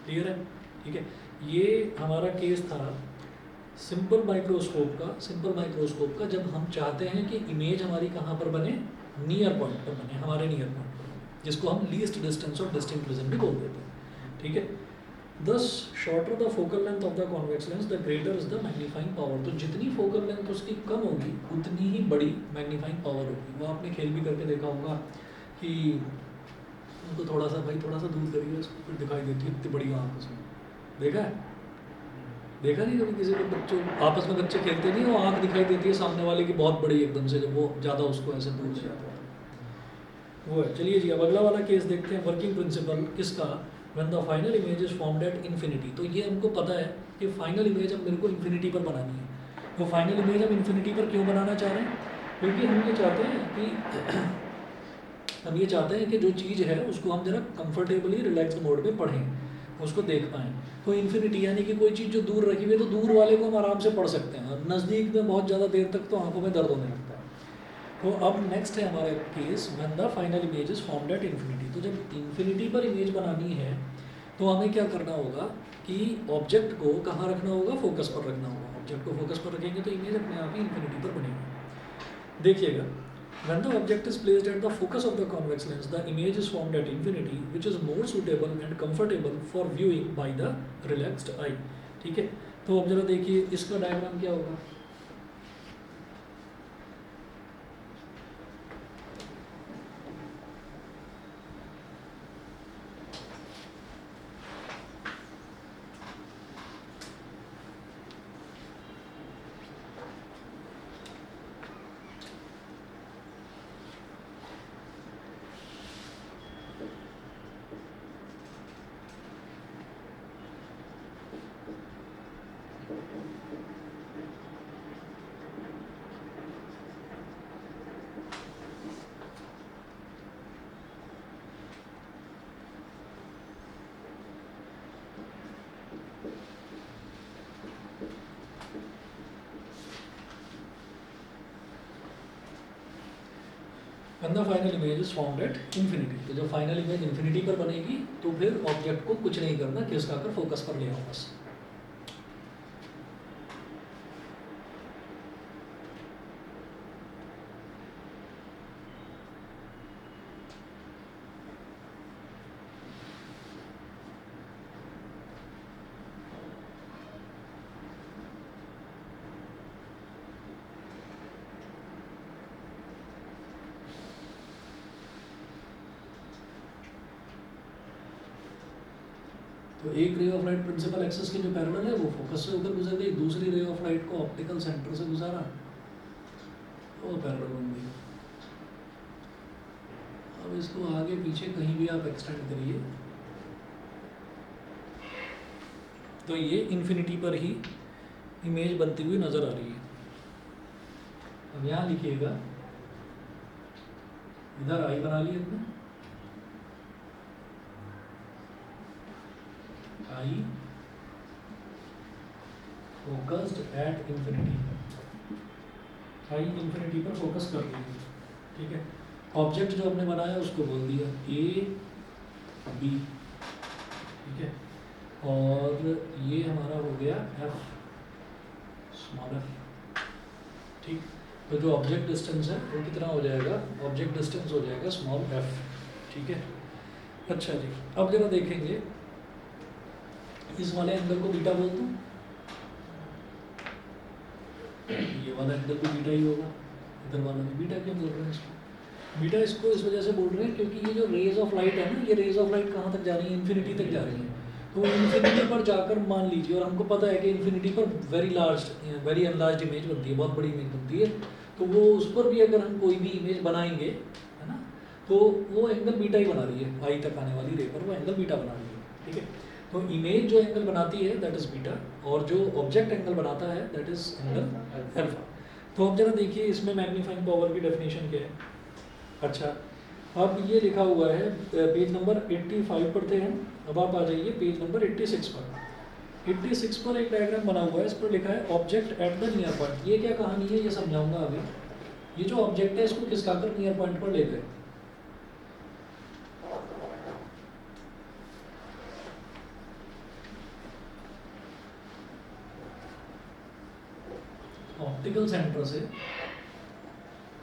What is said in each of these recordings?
Clear है? ठीक है, ये हमारा केस था सिंपल माइक्रोस्कोप का जब हम चाहते हैं कि इमेज हमारी कहाँ पर बने, नियर पॉइंट पर बने, हमारे नियर पॉइंट पर बने, जिसको हम लीस्ट डिस्टेंस और डिस्टिंक्ट विजन भी बोल देते हैं। ठीक है, दस shorter the focal length of the convex lens the greater is the magnifying power. तो जितनी फोकल लेंथ उसकी कम होगी उतनी ही बड़ी मैग्नीफाइंग पावर होगी। वो आपने खेल भी करके देखा होगा कि उनको थोड़ा सा दूर करिए, उसको फिर दिखाई देती है इतनी बड़ी आँख उसमें। देखा है? देखा नहीं कभी किसी को? बच्चों आपस में बच्चे खेलते नहीं, वो आँख दिखाई देती है सामने वाले की बहुत बड़ी एकदम से, जब वो ज़्यादा उसको ऐसे दूर से आता है वो है। चलिए जी, अब अगला वाला केस देखते हैं। वर्किंग प्रिंसिपल किसका? When the final image is formed at infinity. तो ये हमको पता है कि फाइनल इमेज अब मेरे को इन्फिनिटी पर बनानी है। तो फाइनल इमेज हम इन्फिनिटी पर क्यों बनाना चाह रहे हैं? क्योंकि हम ये चाहते हैं कि जो चीज़ है उसको हम जरा कंफर्टेबली रिलैक्स्ड मोड में पढ़ें, उसको देख पाएँ। तो इन्फिनिटी यानी कि कोई चीज़ जो दूर रखी हुई है तो दूर वाले को हम आराम से पढ़ सकते हैं, और नज़दीक में बहुत ज़्यादा देर तक तो आंखों में दर्द होने लगता है। तो अब नेक्स्ट है हमारा case when the final image is formed at infinity. तो जब इन्फिनिटी पर इमेज बनानी है तो हमें क्या करना होगा कि ऑब्जेक्ट को कहाँ रखना होगा? फोकस पर रखना होगा। ऑब्जेक्ट को फोकस पर रखेंगे तो इमेज अपने आप ही इन्फिनिटी पर बनेगी। देखिएगा, when the object is placed at the focus of the convex lens, the image is formed at infinity, which is more suitable and comfortable for viewing by the relaxed eye। ठीक है, तो अब जरा देखिए इसका डायग्राम क्या होगा। When the final image is formed at infinity, तो जब फाइनल इमेज इन्फिनिटी पर बनेगी तो फिर ऑब्जेक्ट को कुछ नहीं करना, खिसका कर फोकस पर ले आओ बस। तो एक ray of light principal axis के जो पैरेलल है वो फोकस से होकर गुजर गई, दूसरी रे ऑफ लाइट को ऑप्टिकल सेंटर से गुजारा, वो पैरेलल बन गई। अब इसको आगे पीछे कहीं भी आप एक्सटेंड करिए तो ये इन्फिनिटी पर ही इमेज बनती हुई नजर आ रही है। अब यहाँ लिखिएगा, इधर आई बना ली अपने, I focused at infinity, I infinity पर फोकस कर दी। ठीक है, ऑब्जेक्ट जो हमने बनाया उसको बोल दिया ए बी। ठीक है, और ये हमारा हो गया एफ, स्मॉल एफ। ठीक, तो जो ऑब्जेक्ट डिस्टेंस है वो कितना हो जाएगा? ऑब्जेक्ट डिस्टेंस हो जाएगा स्मॉल एफ। ठीक है, अच्छा जी, अब जरा देखेंगे इस वाले एंगल को बीटा बोल दूं, ये वाला एंगल भी बीटा ही होगा, इधर वाला भी बीटा। क्यों बोल रहे हैं इसको बीटा? इसको इस वजह से बोल रहे हैं क्योंकि ये जो रेज ऑफ लाइट है ना, ये रेज ऑफ लाइट कहाँ तक जा रही है? इन्फिनिटी तक जा रही है। तो इन्फिनिटी पर जाकर मान लीजिए, और हमको पता है कि इन्फिनिटी पर वेरी अनलार्ज इमेज बनती है, बहुत बड़ी इमेज बनती है। तो वो उस पर भी अगर हम कोई भी इमेज बनाएंगे, है ना, तो वो एंगल बीटा ही बना रही है। आई तक आने वाली रे पर वो एंगल बीटा बना रही है। ठीक है, तो इमेज जो एंगल बनाती है दैट इज बीटा, और जो ऑब्जेक्ट एंगल बनाता है दैट इज एंगल अल्फा। तो अब जरा देखिए इसमें मैग्नीफाइंग पावर की डेफिनेशन क्या है। अच्छा, अब ये लिखा हुआ है पेज नंबर 85 पर थे हम, अब आप आ जाइए पेज नंबर 86 पर। 86 पर एक डायग्राम बना हुआ है, इस पर लिखा है object at the near point. ये क्या कहानी है ये समझाऊंगा अभी। ये जो ऑब्जेक्ट है इसको खिसकाकर नियर पॉइंट पर ले गए। ऑप्टिकल सेंटर से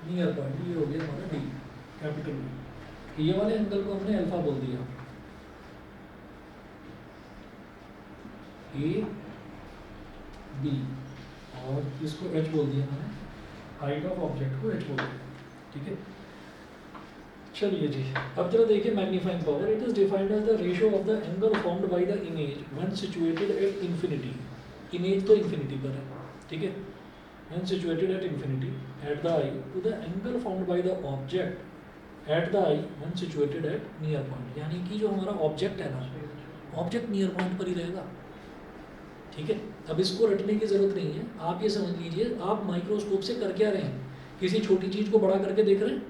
नियर पॉइंट, ये हो गया हमारा डी, कैपिटल डी। ये वाले एंगल को हमने अल्फा बोल दिया, ए बी, और इसको एच बोल दिया मैंने, हाइट ऑफ ऑब्जेक्ट को एच बोल दिया, ठीक है। चलिए जी, अब जरा देखिए magnifying power. It is defined as the ratio of the angle formed by the image when situated at infinity. Image तो इंफिनिटी पर है, ठीक है। When situated at infinity at the eye to the angle formed by the object at the eye when situated at near point. यानी कि जो हमारा object है ना, ऑब्जेक्ट नियर पॉइंट पर ही रहेगा, ठीक है। अब इसको रटने की जरूरत नहीं है, आप ये समझ लीजिए आप माइक्रोस्कोप से कर क्या रहे हैं, किसी छोटी चीज़ को बड़ा करके देख रहे हैं,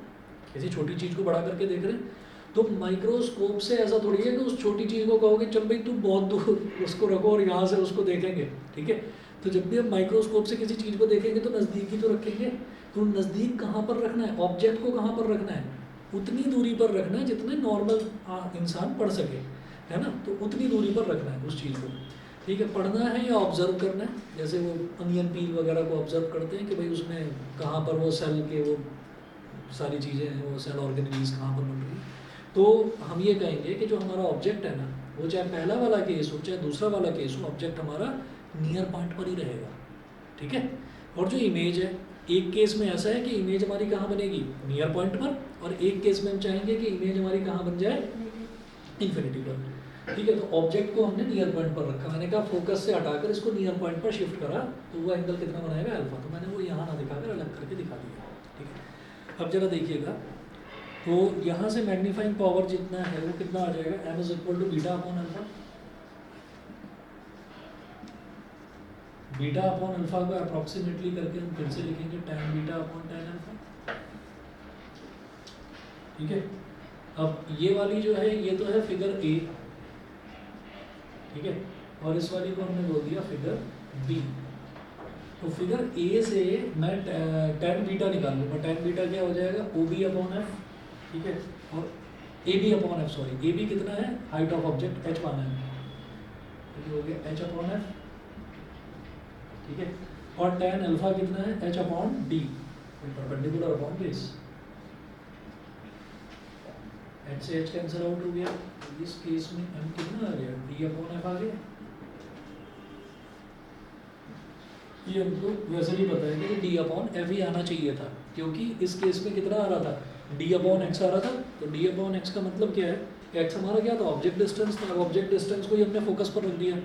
किसी छोटी चीज़ को बड़ा करके देख रहे हैं। तो माइक्रोस्कोप से ऐसा थोड़ी है कि उस छोटी चीज़ को कहोगे चल भाई तू बहुत दूर उसको रखो और यहाँ से उसको देखेंगे, ठीक है। तो जब भी हम माइक्रोस्कोप से किसी चीज़ को देखेंगे तो नज़दीक ही तो रखेंगे। तो नज़दीक कहाँ पर रखना है, ऑब्जेक्ट को कहाँ पर रखना है, उतनी दूरी पर रखना है जितने नॉर्मल इंसान पढ़ सके, है ना। तो उतनी दूरी पर रखना है उस चीज़ को, ठीक है। पढ़ना है या ऑब्जर्व करना है, जैसे वो अनियन पील वगैरह को ऑब्जर्व करते हैं कि भाई उसमें कहाँ पर वो सेल के वो सारी चीज़ें हैं, वो सेल ऑर्गेनिजीज कहाँ पर बन रही है। तो हम ये कहेंगे कि जो हमारा ऑब्जेक्ट है ना, वो चाहे पहला वाला केस हो चाहे दूसरा वाला केस हो, ऑब्जेक्ट हमारा नियर पॉइंट पर ही रहेगा, ठीक है। और जो इमेज है, एक केस में ऐसा है कि इमेज हमारी कहाँ बनेगी, नियर पॉइंट पर, और एक केस में हम चाहेंगे कि इमेज हमारी कहाँ बन जाए, इन्फिनिटी पर, ठीक है। तो ऑब्जेक्ट को हमने नियर पॉइंट पर रखा, मैंने कहा फोकस से हटाकर इसको नियर पॉइंट पर शिफ्ट करा तो वो एंगल कितना बनाएगा, अल्फा। तो मैंने वो यहाँ ना दिखाकर अलग करके दिखा दिया, ठीक है। अब जरा देखिएगा, तो यहाँ से मैग्नीफाइंग पावर जितना है वो कितना आ जाएगा, m is equal to beta upon alpha. Beta upon alpha को अप्रॉक्सीमेटली करके हम फिर से लिखेंगे tan beta upon tan alpha, ठीक है। अब ये वाली जो है ये तो है फिगर ए, ठीक है, और इस वाली को हमने बोल दिया फिगर बी। तो फिगर ए से मैं tan बीटा निकाल लूँगा। tan बीटा क्या हो जाएगा, ओ बी अपॉन एफ, ठीक है, और A B upon F, sorry A B कितना है, हाइट ऑफ ऑब्जेक्ट एच पाना है, तो ये हो गया एच अपॉन एफ, ठीक है। और tan अल्फा कितना है, H upon D, perpendicular upon base, H से एच कैंसिल आउट हो गया। इस केस में m कितना आ गया, डी अपॉन एफ आ गया। ये हमको वैसे भी पता है कि डी अपॉन एफ ही आना चाहिए था, क्योंकि इस केस में कितना आ रहा था, डी अपॉन एक्स आ रहा था। तो डी अपॉन एक्स का मतलब क्या है, एक्स हमारा क्या था, ऑब्जेक्ट डिस्टेंस था। ऑब्जेक्ट डिस्टेंस को ही हमने फोकस पर रख दिया,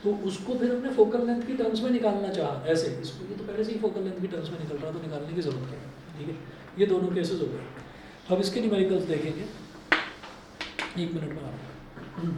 तो उसको फिर हमने फोकल लेंथ की टर्म्स में निकालना चाहा ऐसे, इसको ये तो पहले से ही फोकल लेंथ की टर्म्स में निकल रहा, तो निकालने की जरूरत है, ठीक है। ये दोनों केसेस हो गए। अब इसके न्यूमेरिकल्स देखेंगे, 1 मिनट में आ रहा हूँ।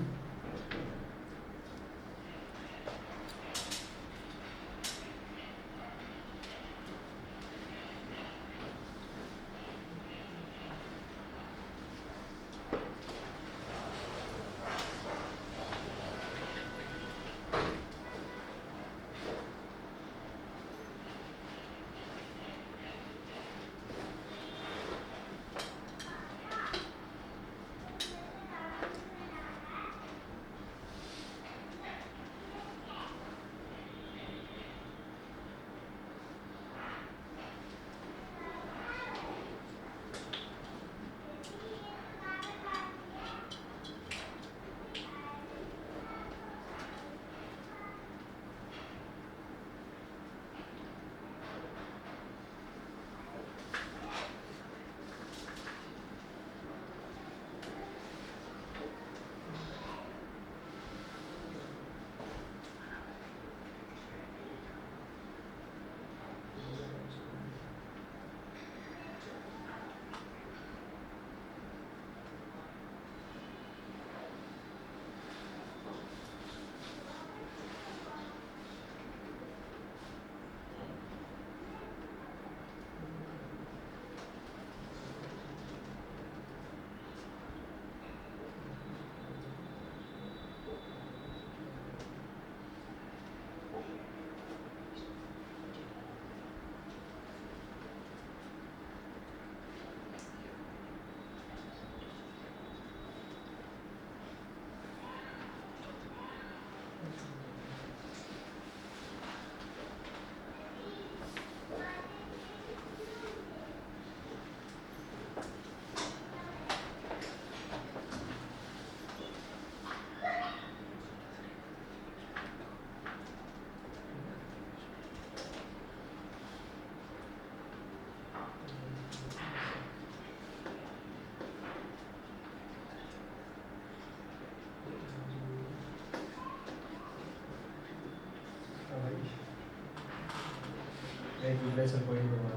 रिप्लेसमेंट पॉइंट बना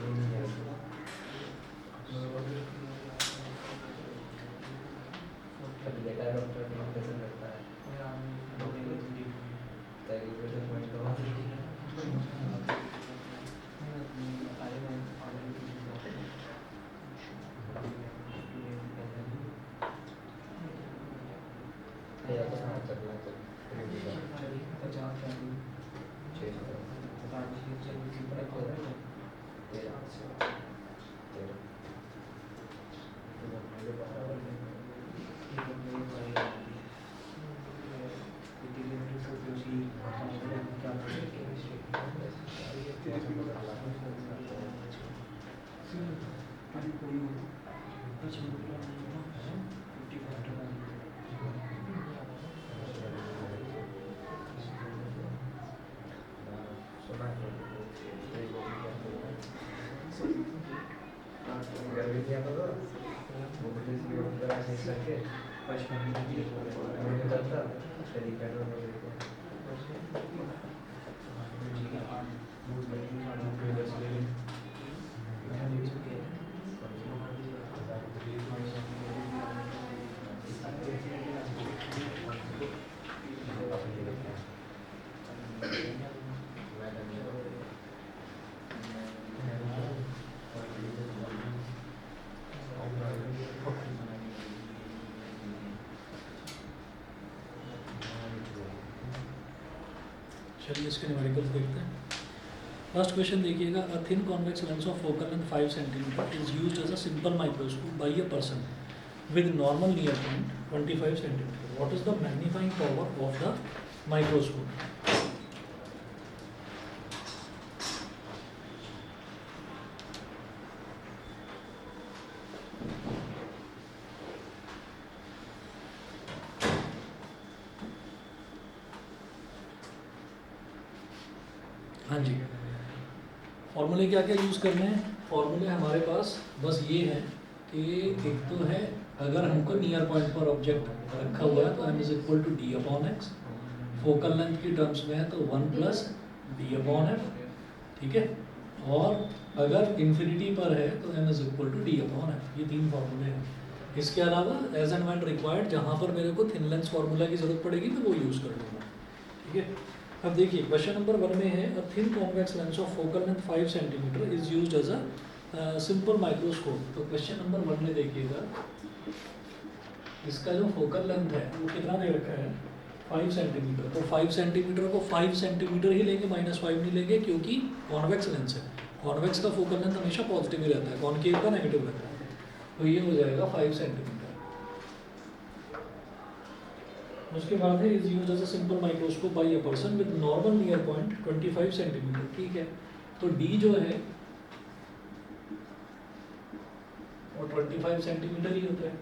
ये नहीं है कभी देखा है डॉक्टर रिप्लेसमेंट करता है रिप्लेसमेंट पॉइंट तो या तो समझ सकते हैं चलिए इसके न्यूमेरिकल्स देखते हैं। फर्स्ट क्वेश्चन देखिएगा, a thin convex lens of focal length 5 centimetre is used as a simple microscope by a person with normal near point 25 centimetre. What is the magnifying power of the microscope? हाँ जी, फॉर्मूले क्या क्या use करने हैं? फॉर्मूले हमारे पास बस ये है कि एक तो है, अगर हमको नियर पॉइंट पर ऑब्जेक्ट रखा हुआ है तो m is equal to D upon X, focal length की टर्म्स में है तो 1 प्लस डी अपॉन एफ, ठीक है। और अगर इन्फिनिटी पर है तो m is equal to D upon F. ये 3 फॉर्मूले हैं। इसके अलावा एज एंड व्हेन रिक्वायर्ड जहाँ पर मेरे को थिन लेंस फार्मूला की ज़रूरत पड़ेगी मैं वो यूज़ कर लूँगा, ठीक है। अब देखिए क्वेश्चन नंबर 1 में है, a thin convex lens of focal length 5 centimetre is used as a simple microscope. तो क्वेश्चन नंबर 1 में देखिएगा, इसका जो फोकल लेंथ है वो कितना दे रखा है? 5 सेंटीमीटर। तो 5 सेंटीमीटर को 5 सेंटीमीटर ही लेंगे, -5 नहीं लेंगे, क्योंकि कॉन्वेक्स लेंस है। कॉन्वेक्स का फोकल लेंथ हमेशा पॉजिटिव ही रहता है, कॉनकेव का नेगेटिव रहता है। तो ये हो जाएगा 5 सेंटीमीटर। उसके बाद है, is used as a simple microscope by a person with normal near point 25 centimetre, ठीक है। तो डी जो है वो 25 सेंटीमीटर ही होता है,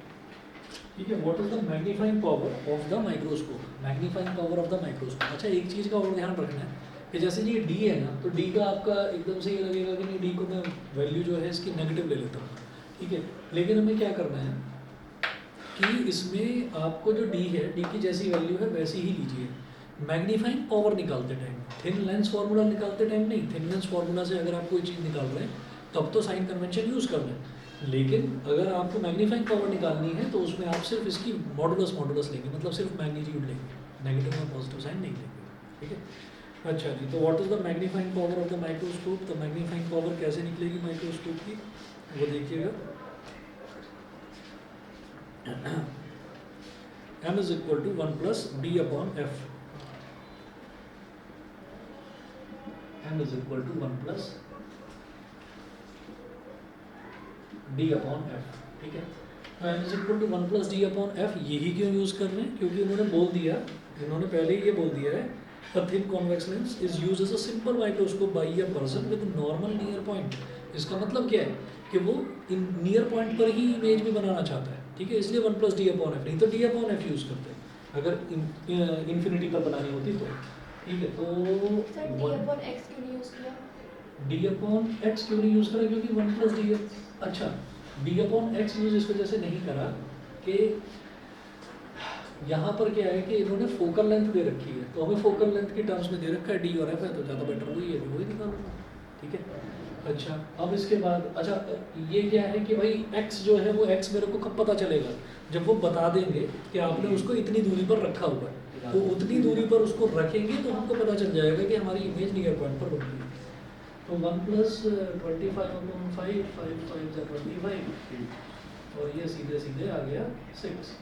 ठीक है। What is the magnifying power of the microscope? Magnifying power of the microscope. अच्छा, एक चीज़ का और ध्यान रखना है कि जैसे ये डी है ना, तो डी का आपका एकदम से ये लगेगा कि नहीं, डी को मैं वैल्यू जो है इसकी नेगेटिव ले लेता हूँ, ठीक है। लेकिन हमें क्या करना है कि इसमें आपको जो डी है, डी की जैसी वैल्यू है वैसी ही लीजिए। मैग्नीफाइंग पावर निकालते टाइम, थिन लेंस फार्मूला निकालते टाइम नहीं, थिन लेंस फार्मूला से अगर आप कोई चीज़ निकाल रहे हैं तब तो साइन कन्वेंशन यूज़ करना है। लेकिन अगर आपको मैग्नीफाइंग पावर निकालनी है तो उसमें आप सिर्फ इसकी मॉडुलस लेंगे, मतलब सिर्फ मैग्नीट्यूड लेंगे, नेगेटिव में पॉजिटिव साइन नहीं लेंगे, ठीक है। अच्छा जी, तो what is the magnifying power of the microscope? तो मैग्नीफाइंग पावर कैसे निकलेगी माइक्रोस्कोप की, वो देखिएगा। m is equal to 1 plus d upon f. m is equal to 1 plus d upon f, ठीक है। तो m is equal to 1 plus d upon f यही क्यों यूज़ कर रहे हैं? क्योंकि उन्होंने बोल दिया, इन्होंने पहले ही ये बोल दिया है, a thin convex lens is used as a simple microscope by a person with normal near point। इसका मतलब क्या है कि वो नियर पॉइंट पर ही इमेज भी बनाना चाहता है, ठीक है। इसलिए 1 प्लस डी अपॉन एफ, नहीं तो डी अपॉन एफ यूज़ करते हैं अगर इन्फिनिटी पर बनानी होती तो, ठीक है। तो डी अपॉन एक्स क्यों नहीं यूज़ किया? डी अपॉन एक्स क्यों नहीं यूज़ करा? क्योंकि 1 प्लस डी, अच्छा डी अपॉन एक्स यूज़ इस वजह से नहीं करा कि यहाँ पर क्या है कि इन्होंने फोकल लेंथ दे रखी है, तो हमें फोकल लेंथ के टर्म्स में दे रखा है डी और एफ है, तो ज़्यादा बेटर वही है, वही निकालूंगा। ठीक है, अच्छा अब इसके बाद अच्छा ये क्या है कि भाई x जो है वो x मेरे को कब पता चलेगा, जब वो बता देंगे कि आपने उसको इतनी दूरी पर रखा हुआ है, तो उतनी दूरी पर उसको रखेंगे तो हमको पता चल जाएगा कि हमारी इमेज नियर पॉइंट पर बनती है। तो 1 + 25/5 5 5 25 और ये सीधे सीधे आ गया 6।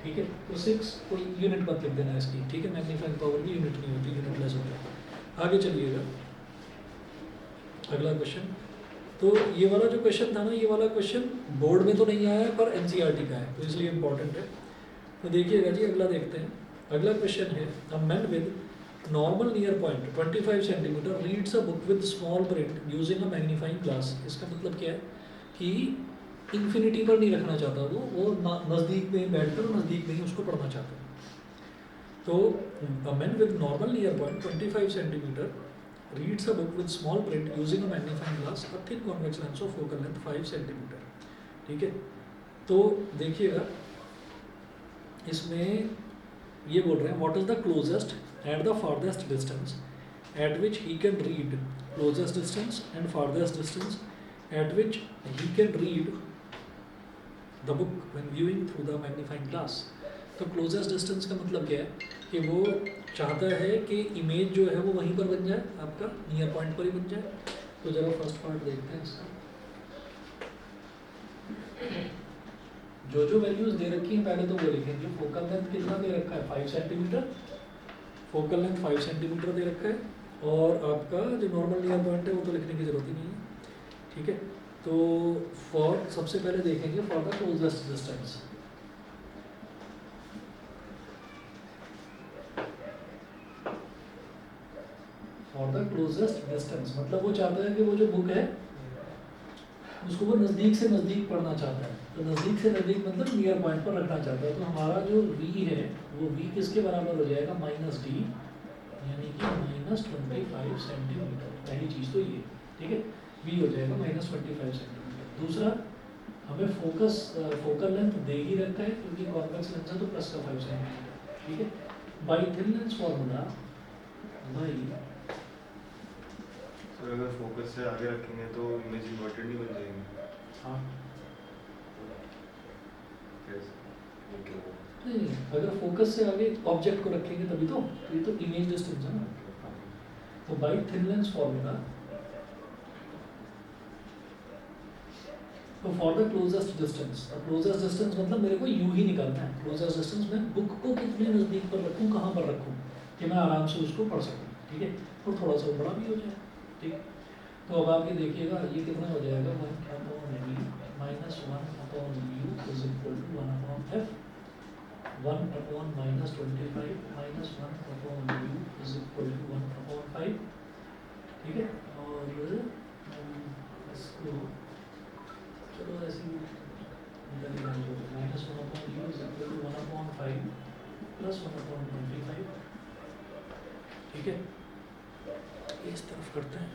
ठीक है, तो 6 कोई यूनिट मत लिख देना इसकी, ठीक है, मैग्नीफाइंग पावर की यूनिट नहीं होती, यूनिट लेस होता है। आगे चलिएगा, अगला क्वेश्चन। तो ये वाला जो क्वेश्चन था ना, ये वाला क्वेश्चन बोर्ड में तो नहीं आया है पर एनसीईआरटी का है, तो इसलिए इम्पोर्टेंट है। तो देखिएगा जी, अगला देखते हैं। अगला क्वेश्चन है, a man with normal near point 25 centimetre reads a book with small print using a magnifying glass. इसका मतलब क्या है कि इन्फिनिटी पर नहीं रखना चाहता वो नज़दीक में बैठकर नज़दीक में ही उसको पढ़ना चाहता है। तो a man with normal near point 25 centimetre reads a book with small print using a magnifying glass, a thin convex lens of focal length 5 centimetre. ठीक है, तो देखिएगा इसमें ये बोल रहे हैं what is the closest and the farthest distance eight which he can read, closest distance and farthest distance eight which he can read the book when viewing through the magnifying glass. तो closest distance का मतलब क्या है कि वो चाहता है कि इमेज जो है वो वहीं पर बन जाए, आपका नियर पॉइंट पर ही बन जाए। तो जरा फर्स्ट पार्ट देखते हैं इसका। जो वैल्यूज दे रखी हैं पहले तो वो लिखेंगे। फोकल लेंथ कितना दे रखा है 5 सेंटीमीटर, फोकल लेंथ 5 सेंटीमीटर दे रखा है, और आपका जो नॉर्मल नियर पॉइंट है वो तो लिखने की जरूरत ही नहीं है। ठीक है, तो फॉर सबसे पहले देखेंगे for the closest distance. For the closest distance मतलब वो चाहता है कि वो जो बुक है उसको वो नज़दीक से नज़दीक पढ़ना चाहता है। तो नज़दीक से नज़दीक मतलब नियर पॉइंट पर रखना चाहता है। तो हमारा जो v है वो v किसके बराबर हो जाएगा, -d, यानी कि -25 सेंटीमीटर। पहली चीज़ तो ये, ठीक है, v हो जाएगा -25 सेंटीमीटर। दूसरा, हमें फोकल लेंथ दे ही रखा है क्योंकि कॉन्वेक्स लेंस है तो प्लस का 5 सेंटीमीटर। ठीक है, by thin lens formula by, तो अगर फोकस से आगे रखेंगे तो इमेज इन्वर्टेड नहीं बन जाएगी। हाँ कैसे? नहीं, अगर फोकस से आगे ऑब्जेक्ट को रखेंगे तभी तो ये तो इमेज डिस्टेंस है ना। तो बाई थिन लेंस फॉर्मूला, तो for the closest distance, closest distance मतलब मेरे को यूं ही निकालना है। क्लोजेस्ट डिस्टेंस मैं बुक को कितने नज़दीक पर रखूँ, कहाँ पर रखूँ कि मैं आराम से उसको पढ़ सकूँ। ठीक है, और थोड़ा सा बड़ा भी हो जाए। ठीक, तो अब आप ये देखिएगा ये कितना हो जाएगा 1/v -1/u is equal to 1/f, 1/-25 -1/u is equal to 1/5। ठीक है, और इसको चलो ऐसे ही -1/u is equal to 1/5 plus 1/25। ठीक है, इस तरफ करते हैं।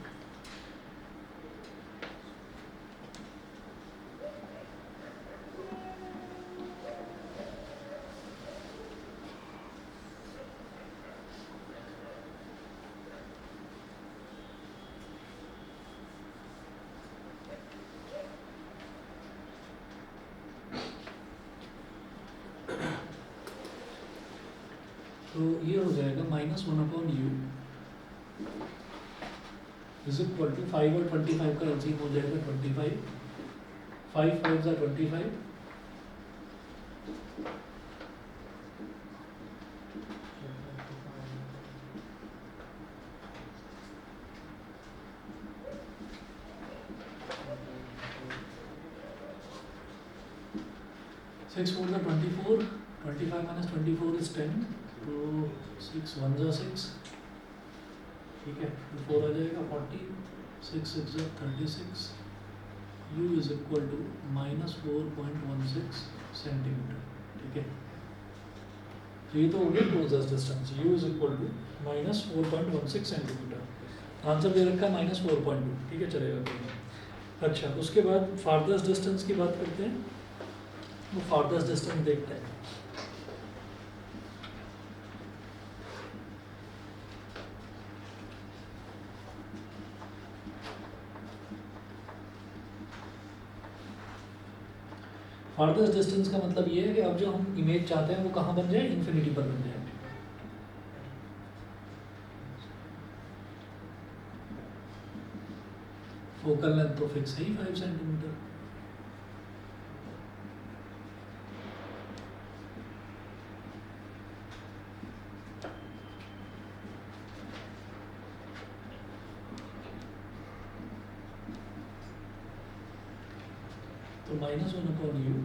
तो ये हो जाएगा -1/u इज इक्वल टू 5 और 25 का एलसीएम हो जाएगा 25, 5 5 25, सिक्स 4 का 24, 25 - 24 इज 10, तो 6 1 जा 6। ठीक है, तो 4 आ जाएगा 40, 6 6 जा 36, u is equal to -4.16 centimetre. ठीक है, तो ये तो हो गया closest distance, u is equal to -4.16 centimetre. Answer दे रखा है -4.2। ठीक है, चलेगा। अच्छा, उसके बाद फारदेस्ट डिस्टेंस की बात करते हैं। वो फारदेस्ट डिस्टेंस देखते हैं। फार्देस्ट डिस्टेंस का मतलब ये है कि अब जो हम इमेज चाहते हैं वो कहाँ बन जाए, इन्फिनिटी पर बन जाए। फोकल लेंथ तो फिक्स है ही 5 सेंटीमीटर। तो -1/u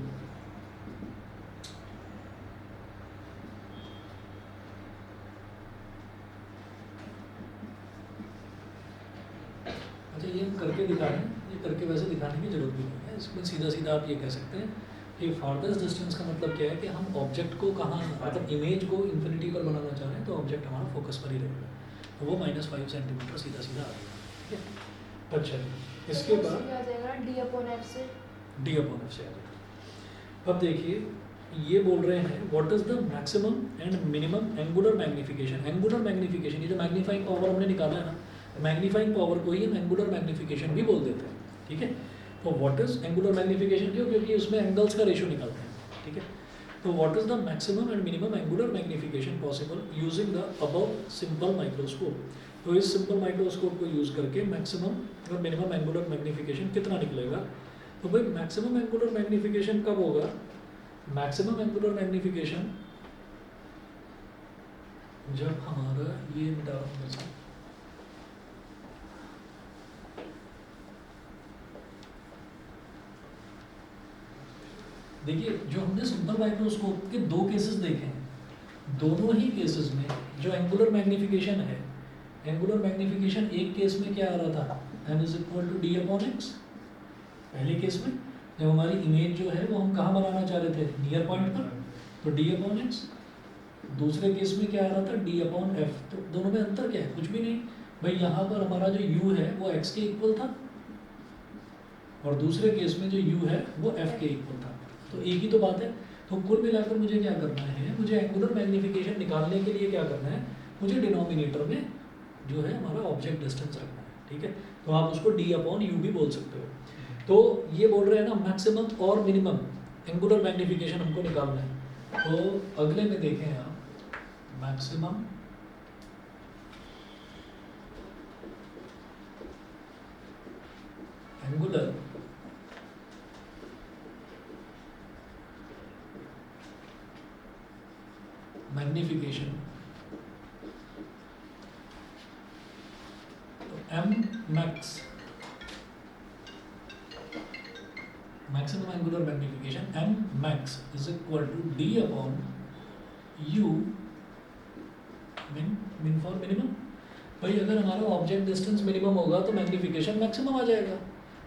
अच्छा, ये हम करके दिखा रहे हैं, ये करके वैसे दिखाने की जरूरत भी नहीं है। इसमें सीधा सीधा आप ये कह सकते हैं कि फार्देस्ट डिस्टेंस का मतलब क्या है कि हम ऑब्जेक्ट को कहाँ, मतलब इमेज को इन्फिनिटी पर बनाना चाह रहे हैं, तो ऑब्जेक्ट हमारा फोकस पर ही रहेगा, तो वो -5 सेंटीमीटर सीधा सीधा आ जाएगा। ठीक है, अच्छा इसके बाद आ जाएगा d/f से। d/f से आ जाएगा। अब देखिए ये बोल रहे हैं what is the maximum and minimum angular magnification. Angular magnification, ये जो मैग्नीफाइंग पावर हमने निकाला है ना, मैग्नीफाइंग पावर को ही हम एंगुलर मैग्निफिकेशन भी बोल देते हैं। ठीक है, तो व्हाट इज एंगुलर मैग्निफिकेशन, क्यों, क्योंकि उसमें एंगल्स का रेशियो निकालते हैं। ठीक है, तो what is the maximum and minimum angular magnification possible using the above simple microscope. तो इस सिंपल माइक्रोस्कोप को यूज करके मैक्सिमम और मिनिमम एंगुलर मैग्निफिकेशन कितना निकलेगा। तो भाई मैक्सिमम एंगुलर मैग्निफिकेशन कब होगा, मैक्सिमम एंगुलर मैग्निफिकेशन जब हमारा ये मिटा जैसे देखिए जो हमने सिंपल माइक्रोस्कोप के दो केसेस देखे हैं, दोनों ही केसेस में जो एंगुलर मैग्निफिकेशन है, एंगुलर मैग्निफिकेशन एक केस में क्या आ रहा था, n=d/x। पहले केस में जब हमारी इमेज जो है वो हम कहाँ बनाना चाह रहे थे, नियर पॉइंट पर, तो d/x। दूसरे केस में क्या आ रहा था, d/f। तो दोनों में अंतर क्या है, कुछ भी नहीं भाई, यहाँ पर हमारा जो u है वो x के इक्वल था और दूसरे केस में जो u है वो f के इक्वल था, तो एक ही तो बात है। तो कुल मिलाकर मुझे क्या करना है, मुझे एंगुलर मैग्निफिकेशन निकालने के लिए क्या करना है, मुझे डिनोमिनेटर में जो है हमारा ऑब्जेक्ट डिस्टेंस रखना है। ठीक है, तो आप उसको d/u भी बोल सकते हो। तो ये बोल रहे हैं ना मैक्सिमम और मिनिमम एंगुलर मैग्निफिकेशन हमको निकालना है। तो अगले में देखें आप मैक्सिमम एंगुलर मैग्निफिकेशन, तो m max maximum angular magnification m max is equal to d/u min for minimum. भाई अगर हमारा ऑब्जेक्ट डिस्टेंस मिनिमम होगा तो मैग्निफिकेशन मैक्सिमम आ जाएगा,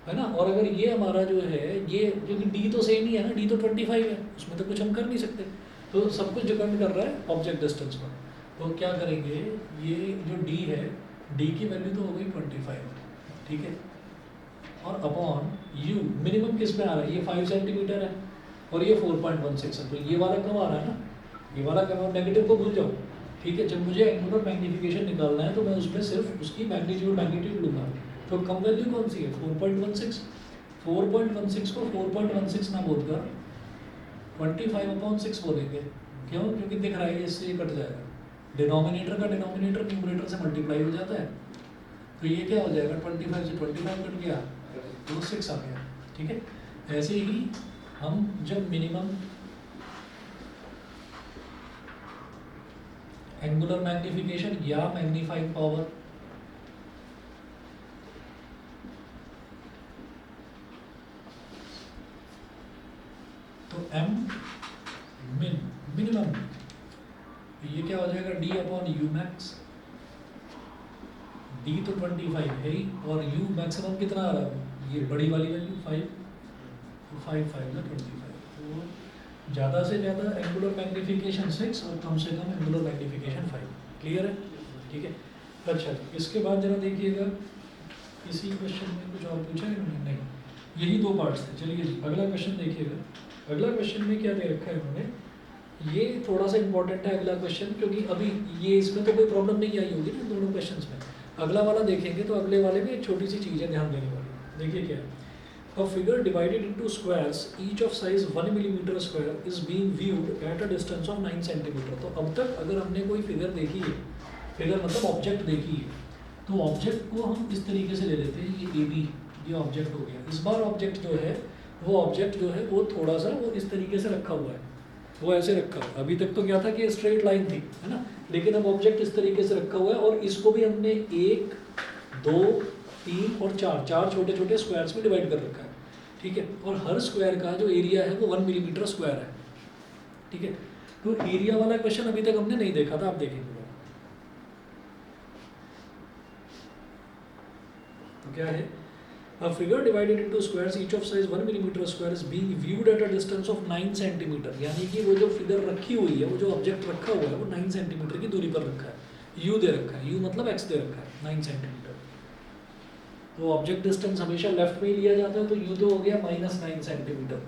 है ना। और अगर ये हमारा जो है ये, क्योंकि d तो सेम ही है ना, d तो 25 है, उसमें तो कुछ हम कर नहीं सकते, तो सब कुछ डिपेंड कर रहा है ऑब्जेक्ट डिस्टेंस पर। तो क्या करेंगे, ये जो d है, d की वैल्यू तो हो गई 25, ठीक है, और अपॉन u मिनिमम किस में आ रहा है, ये 5 सेंटीमीटर है और ये 4.16 है, तो ये वाला कम आ रहा है ना, ये वाला कम, नेगेटिव को भूल जाओ। ठीक है, जब मुझे एंगुलर मैग्निफिकेशन निकालना है तो मैं उसमें सिर्फ उसकी मैग्नीट्यूड लूँगा। तो कम वैल्यू कौन सी है, 4.16। 4.16 को 4.16 ना बोलकर 25/6 बोलेंगे। क्यों, क्योंकि दिख रहा है इससे ये कट जाएगा, डिनोमिनेटर का डिनोमिनेटर न्यूमरेटर से मल्टीप्लाई हो जाता है, तो ये क्या हो जाएगा, 25 से 25 कट गया तो 6 आ गया। ठीक है, ऐसे ही हम जब मिनिमम एंगुलर मैग्निफिकेशन या मैग्नीफाइंग पावर तो m मिनिमम, ये क्या हो जाएगा, d/u max। d तो 25 है ही और u मैक्सिमम कितना आ रहा है, ये बड़ी वाली वैल्यू 5, तो 5 5 25, तो ज़्यादा से ज़्यादा एंगुलर मैग्निफिकेशन 6 और कम से कम एंगुलर मैग्निफिकेशन 5। क्लियर है, ठीक है। अच्छा, इसके बाद जरा देखिएगा, इसी क्वेश्चन में कुछ और पूछा है इन्होंने, नहीं, यही दो पार्ट्स थे। चलिए जी अगला क्वेश्चन देखिएगा। अगला क्वेश्चन में क्या दे रखा है इन्होंने, ये थोड़ा सा इंपॉर्टेंट है अगला क्वेश्चन, क्योंकि अभी ये इसमें तो कोई प्रॉब्लम नहीं आई होगी ना दोनों क्वेश्चंस में। अगला वाला देखेंगे तो अगले वाले में एक छोटी सी चीज़ है ध्यान देने वाली। देखिए क्या है, A figure divided into squares, each of size 1 millimeter square, is being viewed at a distance of 9 centimeter. तो अब तक अगर हमने कोई फिगर देखी है, फिगर मतलब ऑब्जेक्ट देखी है, तो ऑब्जेक्ट को हम इस तरीके से ले लेते हैं, ये ए बी, ये ऑब्जेक्ट हो गया. इस बार ऑब्जेक्ट जो है वो थोड़ा सा वो इस तरीके से रखा हुआ है, वो ऐसे रखा हुआ है. अभी तक तो क्या था कि स्ट्रेट लाइन थी, है ना, लेकिन अब ऑब्जेक्ट इस तरीके से रखा हुआ है और इसको भी हमने 1, 2, 3 और 4 छोटे छोटे स्क्वायर्स में डिवाइड कर रखा है. ठीक है, और हर स्क्वायर का जो एरिया है वो 1 मिलीमीटर स्क्वायर है. ठीक है, तो एरिया वाला क्वेश्चन अभी तक हमने नहीं देखा था, आप देखेंगे. तो क्या है, a figure divided into squares each of size 1 millimeter square is being viewed at a distance of 9 centimeter. यानी कि वो जो फिगर रखी हुई है, वो जो ऑब्जेक्ट रखा हुआ है वो 9 सेंटीमीटर की दूरी पर रखा है. u दे रखा है, u मतलब x दे रखा है 9 सेंटीमीटर. तो ऑब्जेक्ट डिस्टेंस हमेशा लेफ्ट में ही लिया जाता है, तो u तो हो गया -9 सेंटीमीटर.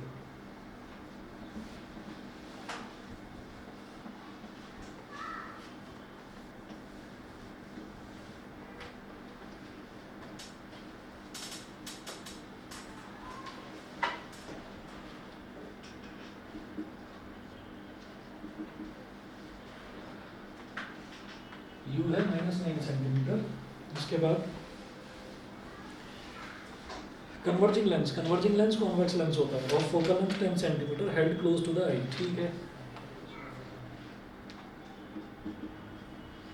u है -9 सेंटीमीटर. इसके बाद कन्वर्जिंग लेंस कॉन्वेक्स लेंस होता है और focal length 10 centimetre held close to the eye. ठीक है,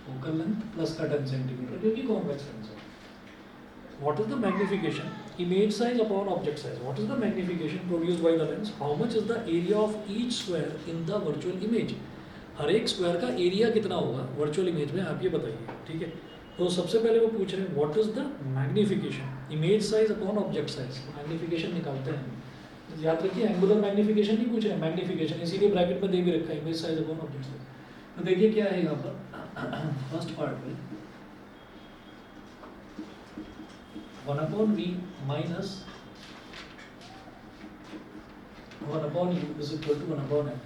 फोकल लेंथ प्लस का 10 सेंटीमीटर क्योंकि कॉन्वेक्स लेंस है. What is the magnification, image size upon object size. What is the magnification produced by the lens, how much is the area of each square in the virtual image. हर एक square का area कितना होगा virtual image में, आप ये बताइए. ठीक है, तो सबसे पहले वो पूछ रहे हैं what is the magnification, image size upon object size. Magnification निकालते हैं. याद रखिए एंगुलर मैग्निफिकेशन नहीं पूछ रहे हैं, मैग्निफिकेशन, इसीलिए ब्रैकेट में दे भी रखा है image size upon object size. तो देखिए क्या है यहाँ पर फर्स्ट पार्ट में 1/v minus 1/u is equal to 1/n.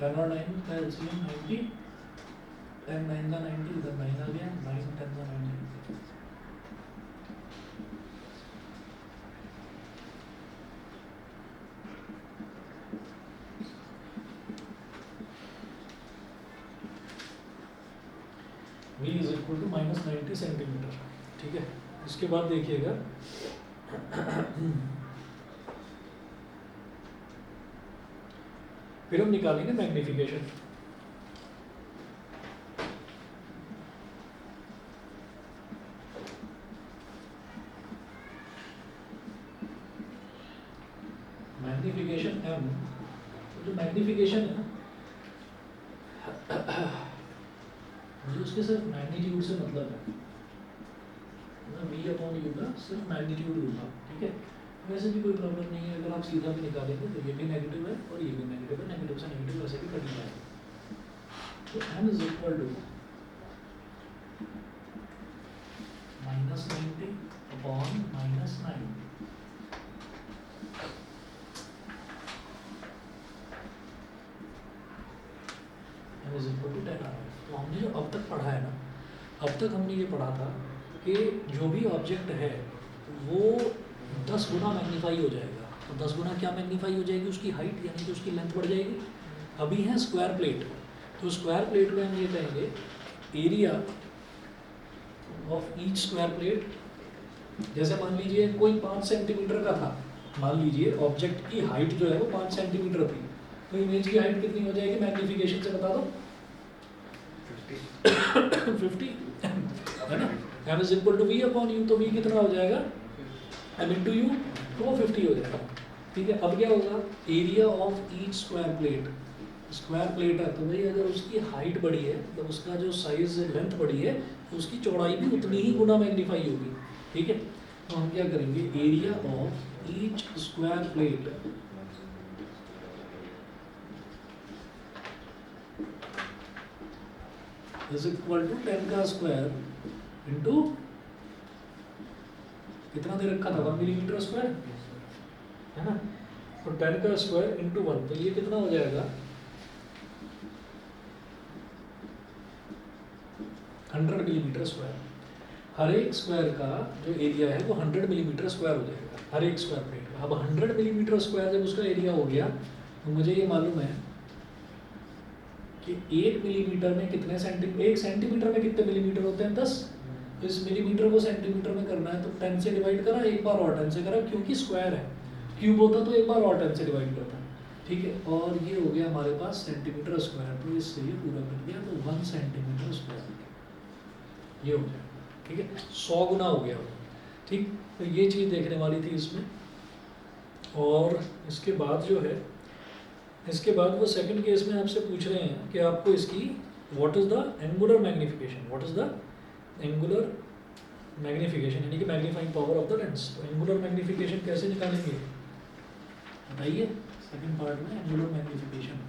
Ten और 9 का एलसीएम 90, 10 9 का 90, इधर 9 आ गया, 9 10 का 90. v is equal to -90 centimetre. ठीक है, इसके बाद देखिएगा फिर हम निकालेंगे मैग्निफिकेशन. मैग्निफिकेशन m, जो मैग्निफिकेशन है मुझे उसके सिर्फ मैग्नीट्यूड से मतलब है, v/u का सिर्फ मैग्नीट्यूड लूँगा. ठीक है, वैसे भी कोई प्रॉब्लम नहीं है, अगर आप सीधा भी निकालेंगे तो ये भी नेगेटिव है और ये भी नेगेटिव है, नेगेटिव से नेगेटिव वैसे भी कट जाएगा. तो m is equal to -90 upon -9. m is equal to 10 आ रहा है. तो हमने जो अब तक पढ़ा है ना, अब तक हमने ये पढ़ा था कि जो भी ऑब्जेक्ट है वो 10 गुना मैग्नीफाई हो जाएगा. तो 10 गुना क्या मैग्नीफाई हो जाएगी, उसकी हाइट यानी कि उसकी लेंथ बढ़ जाएगी. अभी है स्क्वायर प्लेट, तो स्क्वायर प्लेट में हम ये कहेंगे area of each square plate. जैसे मान लीजिए कोई 5 सेंटीमीटर का था, मान लीजिए ऑब्जेक्ट की हाइट जो है वो 5 सेंटीमीटर थी, तो इमेज की हाइट कितनी हो जाएगी मैग्नीफिकेशन से बता दो. 50 है ना. m is equal to v upon u, तो v कितना हो जाएगा m इंटू यू, तो वो 50 हो जाएगा. ठीक है, अब क्या होगा, area of each square plate. Square plate है तो भाई अगर उसकी हाइट बढ़ी है, मतलब उसका जो साइज लेंथ बढ़ी है, तो उसकी चौड़ाई भी उतनी ही गुना मैग्नीफाई होगी. ठीक है, तो हम क्या करेंगे, area of each square plate is equal to 10 का स्क्वायर इंटू कितना दे रखा था 1 मिलीमीटर स्क्वायर, है ना। तो 10 का स्क्वायर इंटू 1, तो ये कितना हो जाएगा 100 मिलीमीटर स्क्वायर। हर एक स्क्वायर का जो एरिया है वो 100 मिलीमीटर स्क्वायर हो जाएगा, हर एक स्क्वायर प्लेट का। अब 100 मिलीमीटर स्क्वायर जब उसका एरिया हो गया तो मुझे ये मालूम है कि 1 मिलीमीटर में कितने सेंटीमीटर, 1 सेंटीमीटर में कितने मिलीमीटर होते हैं 10। तो इस मिलीमीटर को सेंटीमीटर में करना है तो 10 से डिवाइड करा, एक बार और 10 से करा, क्योंकि स्क्वायर है। क्यूब होता तो एक बार और 10 से डिवाइड करता, ठीक है। और ये हो गया हमारे पास सेंटीमीटर स्क्वायर, तो इससे ये पूरा कर दिया, तो 1 सेंटीमीटर स्क्वायर ये हो जाएगा, ठीक है। 100 गुना हो गया, ठीक। तो ये चीज़ देखने वाली थी इसमें। और इसके बाद जो है, इसके बाद वो सेकंड केस में आपसे पूछ रहे हैं कि आपको इसकी what is the angular magnification, what is the angular magnification, यानी कि magnifying power of the lens. तो एंगुलर मैग्नीफिकेशन कैसे निकालेंगे बताइए, सेकंड पार्ट में एंगुलर मैग्नीफिकेशन।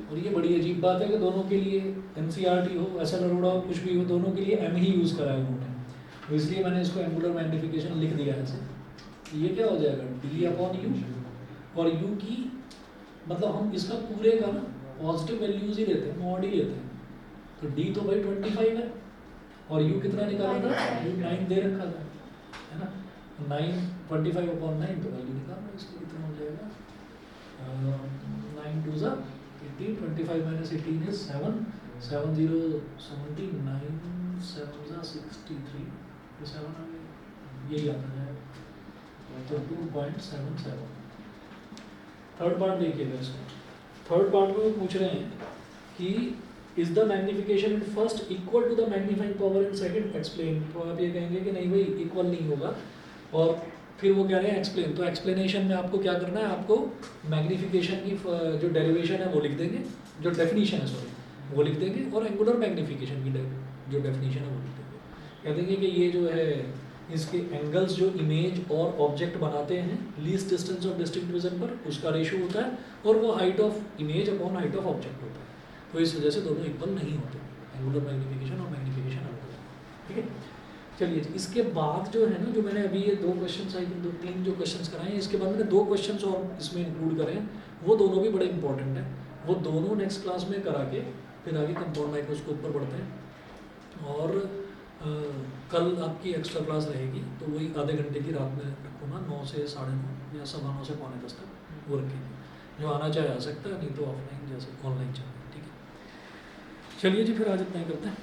और ये बड़ी अजीब बात है कि दोनों के लिए एनसीईआरटी हो, एसएल अरोड़ा हो, कुछ भी हो, दोनों के लिए एम ही यूज़ करा है उन्होंने, तो इसलिए मैंने इसको एंगुलर मैग्नीफिकेशन लिख दिया है ऐसे। ये क्या हो जाएगा डी अपॉन यू, और यू की मतलब हम इसका पूरे का ना पॉजिटिव वैल्यूज ही लेते हैं, मॉड ही लेते हैं। तो डी तो भाई 25 है, और यू कितना निकाला था, यू 9 दे रखा था, है ना। 9 25 अपॉन 9, तो वैल्यू निकालना इसकी कितना हो जाएगा 9 2 ज़ा 18, 25 माइनस 18 इज 7, 7 0 17, 9 7 ज़ा 63, तो 7 आ गया, यही आता है, तो 2.77। थर्ड पार्ट देखिएगा इसका। थर्ड पार्ट में वो पूछ रहे हैं कि is the magnification in first equal to the magnifying power in second, explain. तो आप ये कहेंगे कि नहीं भाई इक्वल नहीं होगा, और फिर वो कह रहे हैं एक्सप्लेन। तो एक्सप्लेनेशन में आपको क्या करना है, आपको मैग्नीफिकेशन की जो डेरिवेशन है वो लिख देंगे, जो डेफिनेशन है सॉरी वो लिख देंगे, और एंगुलर मैग्नीफिकेशन की जो डेफिनेशन है वो लिख देंगे। कह देंगे कि ये जो है इसके एंगल्स जो इमेज और ऑब्जेक्ट बनाते हैं least distance of distinct vision पर, उसका रेशियो होता है, और वो height of image upon height of object होता है। तो इस वजह से दोनों इक्वल नहीं होते, एंगुलर मैग्नीफिकेशन और मैग्नीफिकेशन अलग है, ठीक है। चलिए इसके बाद जो है ना, जो मैंने अभी ये 2 क्वेश्चन आई थिंक 2-3 जो क्वेश्चन कराए हैं, इसके बाद मैंने 2 क्वेश्चन और इसमें इंक्लूड करे हैं, वो दोनों भी बड़े इंपॉर्टेंट हैं। वो दोनों नेक्स्ट क्लास में करा के फिर आगे कंपाउंड माइक्रोस्कोप पर बढ़ते हैं। और कल आपकी एक्स्ट्रा क्लास रहेगी, तो वही आधे घंटे की रात में रखूँगा, 9 से 9:30 या 9:15 से 9:45 तक वो रखेंगे। जो आना चाहे आ सकता है, नहीं तो ऑफलाइन जैसे ऑनलाइन चल रहा है, ठीक है। चलिए जी, फिर आज इतना ही करते हैं।